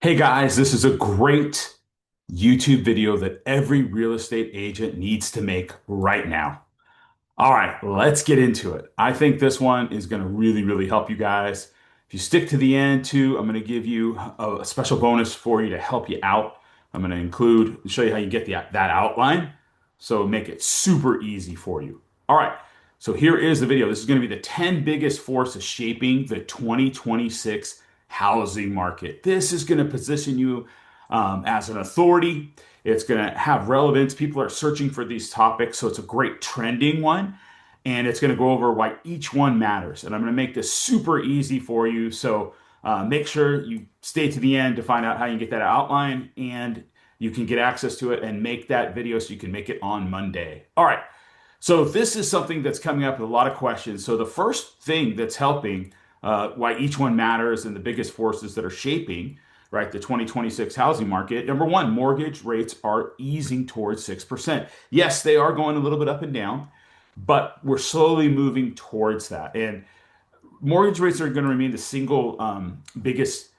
Hey guys, this is a great YouTube video that every real estate agent needs to make right now. All right, let's get into it. I think this one is going to really help you guys. If you stick to the end too, I'm going to give you a special bonus for you to help you out. I'm going to show you how you get that outline. So make it super easy for you. All right, so here is the video. This is going to be the 10 biggest forces shaping the 2026 housing market. This is going to position you as an authority. It's going to have relevance. People are searching for these topics, so it's a great trending one. And it's going to go over why each one matters. And I'm going to make this super easy for you. So make sure you stay to the end to find out how you can get that outline and you can get access to it and make that video so you can make it on Monday. All right. So this is something that's coming up with a lot of questions. So the first thing that's helping why each one matters and the biggest forces that are shaping, right, the 2026 housing market. Number one, mortgage rates are easing towards 6%. Yes, they are going a little bit up and down, but we're slowly moving towards that. And mortgage rates are going to remain the single biggest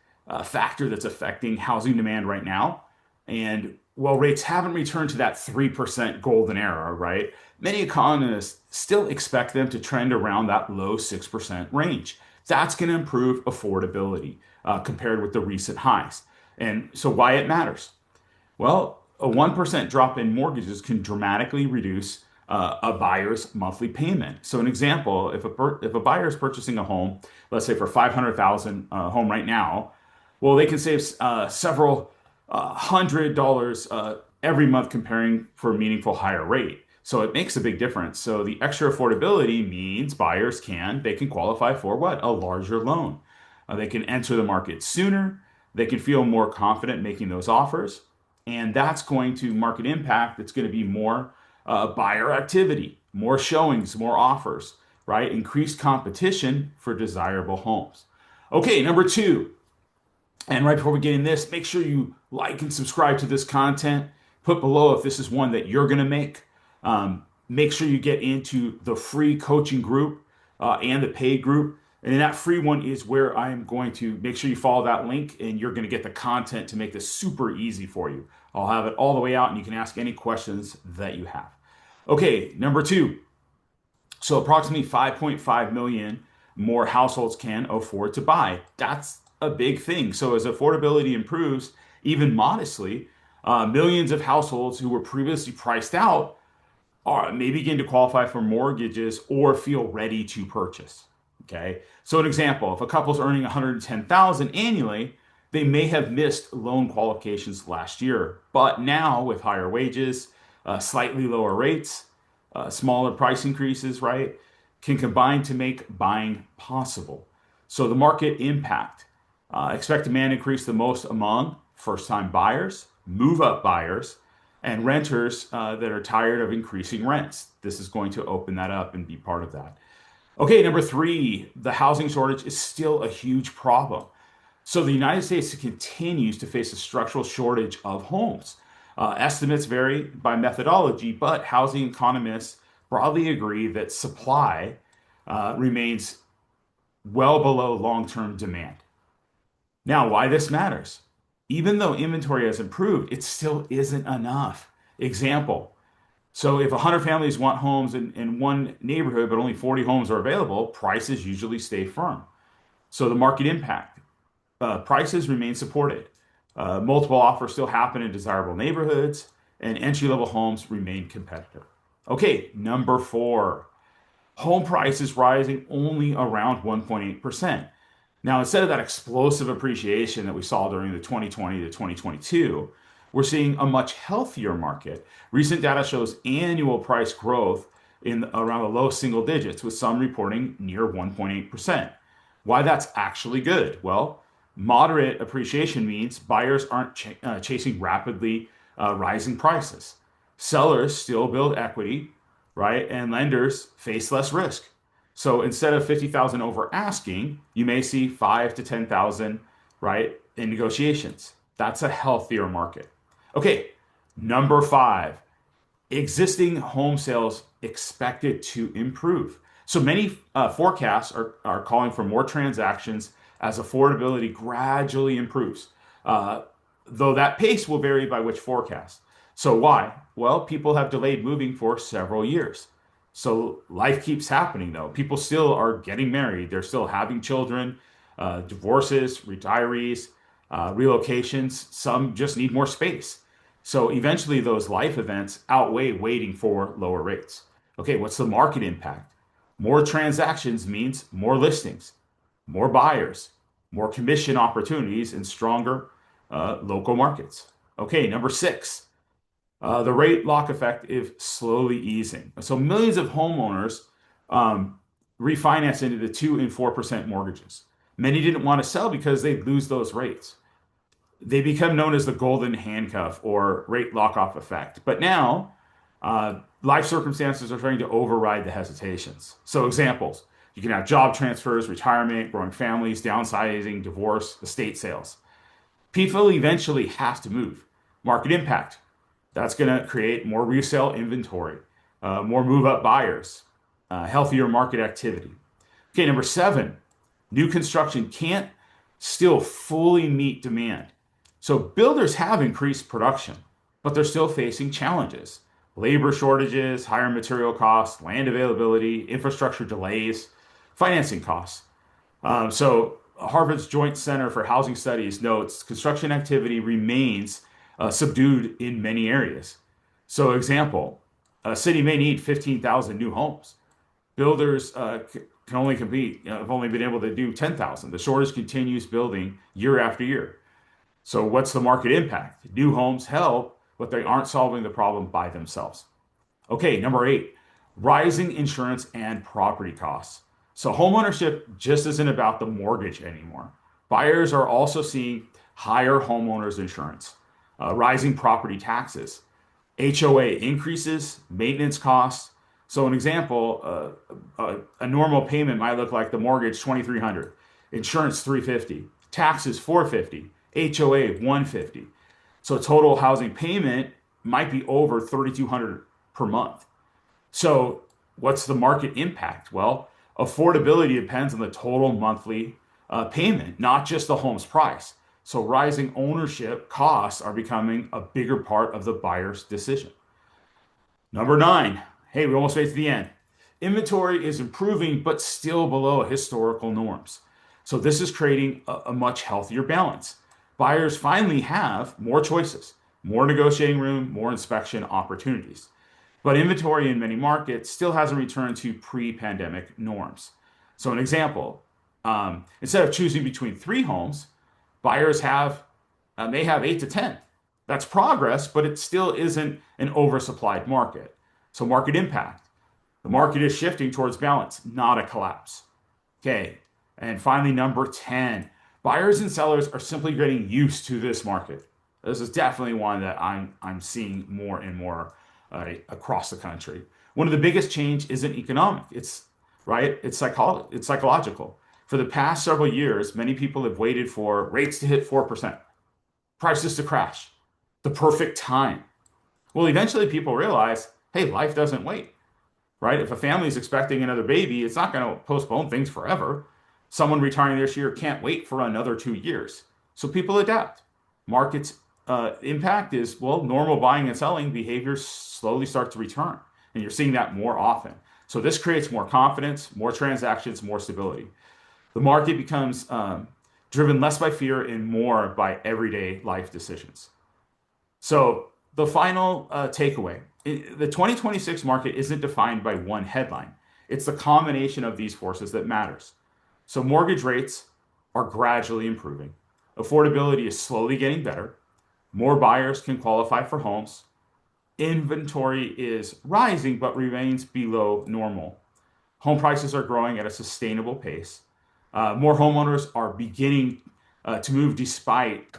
factor that's affecting housing demand right now. And while rates haven't returned to that 3% golden era, right, many economists still expect them to trend around that low 6% range. That's going to improve affordability compared with the recent highs. And so, why it matters? Well, a 1% drop in mortgages can dramatically reduce a buyer's monthly payment. So, an example, if a buyer is purchasing a home, let's say for 500,000 home right now, well, they can save several $100 every month comparing for a meaningful higher rate. So it makes a big difference. So the extra affordability means they can qualify for what? A larger loan. They can enter the market sooner. They can feel more confident making those offers. And that's going to market impact. It's going to be more buyer activity, more showings, more offers, right? Increased competition for desirable homes. Okay, number two, and right before we get in this, make sure you like and subscribe to this content. Put below if this is one that you're going to make. Make sure you get into the free coaching group and the paid group. And that free one is where I am going to make sure you follow that link and you're going to get the content to make this super easy for you. I'll have it all the way out and you can ask any questions that you have. Okay, number two. So approximately 5.5 million more households can afford to buy. That's a big thing. So as affordability improves, even modestly, millions of households who were previously priced out may begin to qualify for mortgages or feel ready to purchase. Okay. So an example, if a couple's earning 110,000 annually, they may have missed loan qualifications last year, but now with higher wages, slightly lower rates, smaller price increases, right, can combine to make buying possible. So the market impact, expect demand increase the most among first-time buyers, move-up buyers, and renters that are tired of increasing rents. This is going to open that up and be part of that. Okay, number three, the housing shortage is still a huge problem. So the United States continues to face a structural shortage of homes. Estimates vary by methodology, but housing economists broadly agree that supply remains well below long-term demand. Now, why this matters? Even though inventory has improved, it still isn't enough. Example, so if 100 families want homes in one neighborhood, but only 40 homes are available, prices usually stay firm. So the market impact, prices remain supported. Multiple offers still happen in desirable neighborhoods, and entry-level homes remain competitive. Okay, number four, home prices rising only around 1.8%. Now, instead of that explosive appreciation that we saw during the 2020 to 2022, we're seeing a much healthier market. Recent data shows annual price growth in around the low single digits, with some reporting near 1.8%. Why that's actually good? Well, moderate appreciation means buyers aren't chasing rapidly rising prices. Sellers still build equity, right? And lenders face less risk. So instead of 50,000 over asking, you may see 5 to 10,000, right, in negotiations. That's a healthier market. Okay, number five, existing home sales expected to improve. So many forecasts are calling for more transactions as affordability gradually improves. Uh, though that pace will vary by which forecast. So why? Well, people have delayed moving for several years. So life keeps happening though. People still are getting married. They're still having children, divorces, retirees, relocations. Some just need more space. So eventually those life events outweigh waiting for lower rates. Okay, what's the market impact? More transactions means more listings, more buyers, more commission opportunities, and stronger local markets. Okay, number six, the rate lock effect is slowly easing. So millions of homeowners um, refinance into the 2 and 4% mortgages. Many didn't want to sell because they'd lose those rates. They become known as the golden handcuff or rate lock-off effect. But now, life circumstances are trying to override the hesitations. So examples, you can have job transfers, retirement, growing families, downsizing, divorce, estate sales. People eventually have to move. Market impact. That's going to create more resale inventory, more move up buyers, healthier market activity. Okay, number seven, new construction can't still fully meet demand. So builders have increased production, but they're still facing challenges. Labor shortages, higher material costs, land availability, infrastructure delays, financing costs. So Harvard's Joint Center for Housing Studies notes construction activity remains subdued in many areas. So, example, a city may need 15,000 new homes. Builders can only compete, have only been able to do 10,000. The shortage continues building year after year. So, what's the market impact? New homes help, but they aren't solving the problem by themselves. Okay, number eight, rising insurance and property costs. So homeownership just isn't about the mortgage anymore. Buyers are also seeing higher homeowners insurance, rising property taxes, HOA increases, maintenance costs. So an example, a normal payment might look like the mortgage 2,300, insurance 350, taxes 450, HOA 150. So total housing payment might be over 3,200 per month. So, what's the market impact? Well, affordability depends on the total monthly payment, not just the home's price. So, rising ownership costs are becoming a bigger part of the buyer's decision. Number nine, hey, we almost made it to the end. Inventory is improving, but still below historical norms. So, this is creating a much healthier balance. Buyers finally have more choices, more negotiating room, more inspection opportunities. But inventory in many markets still hasn't returned to pre-pandemic norms. So, an example, instead of choosing between three homes, buyers have may have 8 to 10. That's progress, but it still isn't an oversupplied market. So, market impact. The market is shifting towards balance, not a collapse. Okay. And finally, number 10, buyers and sellers are simply getting used to this market. This is definitely one that I'm seeing more and more across the country. One of the biggest change isn't economic. It's right. It's psychological. For the past several years, many people have waited for rates to hit 4%, prices to crash, the perfect time. Well, eventually people realize, hey, life doesn't wait, right? If a family is expecting another baby, it's not going to postpone things forever. Someone retiring this year can't wait for another 2 years. So people adapt. Markets impact is, well, normal buying and selling behaviors slowly start to return. And you're seeing that more often. So this creates more confidence, more transactions, more stability. The market becomes driven less by fear and more by everyday life decisions. So the final takeaway, the 2026 market isn't defined by one headline. It's the combination of these forces that matters. So mortgage rates are gradually improving. Affordability is slowly getting better. More buyers can qualify for homes. Inventory is rising but remains below normal. Home prices are growing at a sustainable pace. More homeowners are beginning to move despite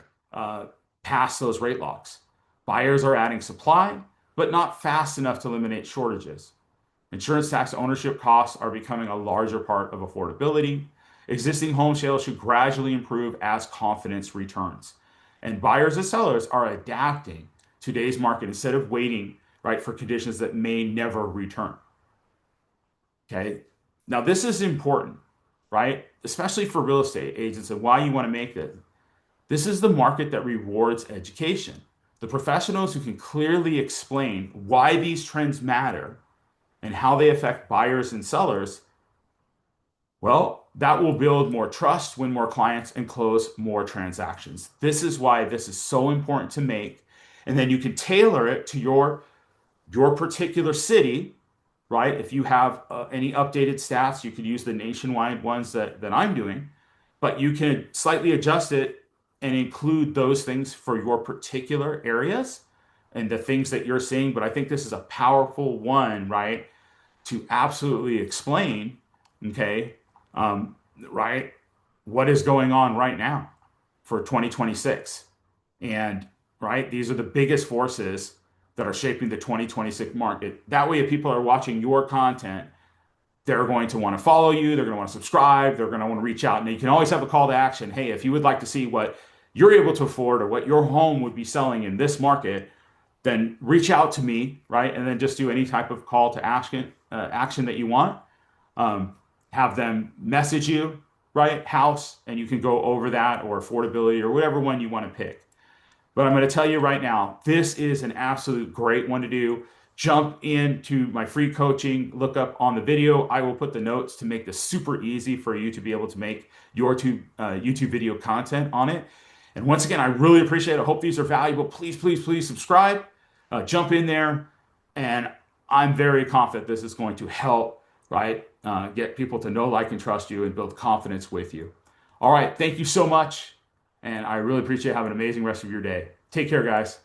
past those rate locks. Buyers are adding supply, but not fast enough to eliminate shortages. Insurance tax ownership costs are becoming a larger part of affordability. Existing home sales should gradually improve as confidence returns. And buyers and sellers are adapting to today's market instead of waiting, right, for conditions that may never return. Okay. Now, this is important, right? Especially for real estate agents and why you want to make this. This is the market that rewards education. The professionals who can clearly explain why these trends matter and how they affect buyers and sellers, well, that will build more trust, win more clients, and close more transactions. This is why this is so important to make. And then you can tailor it to your particular city, right? If you have any updated stats, you could use the nationwide ones that I'm doing, but you can slightly adjust it and include those things for your particular areas and the things that you're seeing. But I think this is a powerful one, right? To absolutely explain, okay, um, right, what is going on right now for 2026. And right, these are the biggest forces that are shaping the 2026 market. That way, if people are watching your content, they're going to want to follow you, they're going to want to subscribe, they're going to want to reach out. And you can always have a call to action. Hey, if you would like to see what you're able to afford or what your home would be selling in this market, then reach out to me, right? And then just do any type of call to action that you want. Um, have them message you, right? House, and you can go over that or affordability or whatever one you want to pick. But I'm going to tell you right now, this is an absolute great one to do. Jump into my free coaching, look up on the video. I will put the notes to make this super easy for you to be able to make your YouTube video content on it. And once again, I really appreciate it. I hope these are valuable. Please, please, please subscribe. Jump in there. And I'm very confident this is going to help, right? Get people to know, like, and trust you and build confidence with you. All right. Thank you so much. And I really appreciate it. Have an amazing rest of your day. Take care, guys.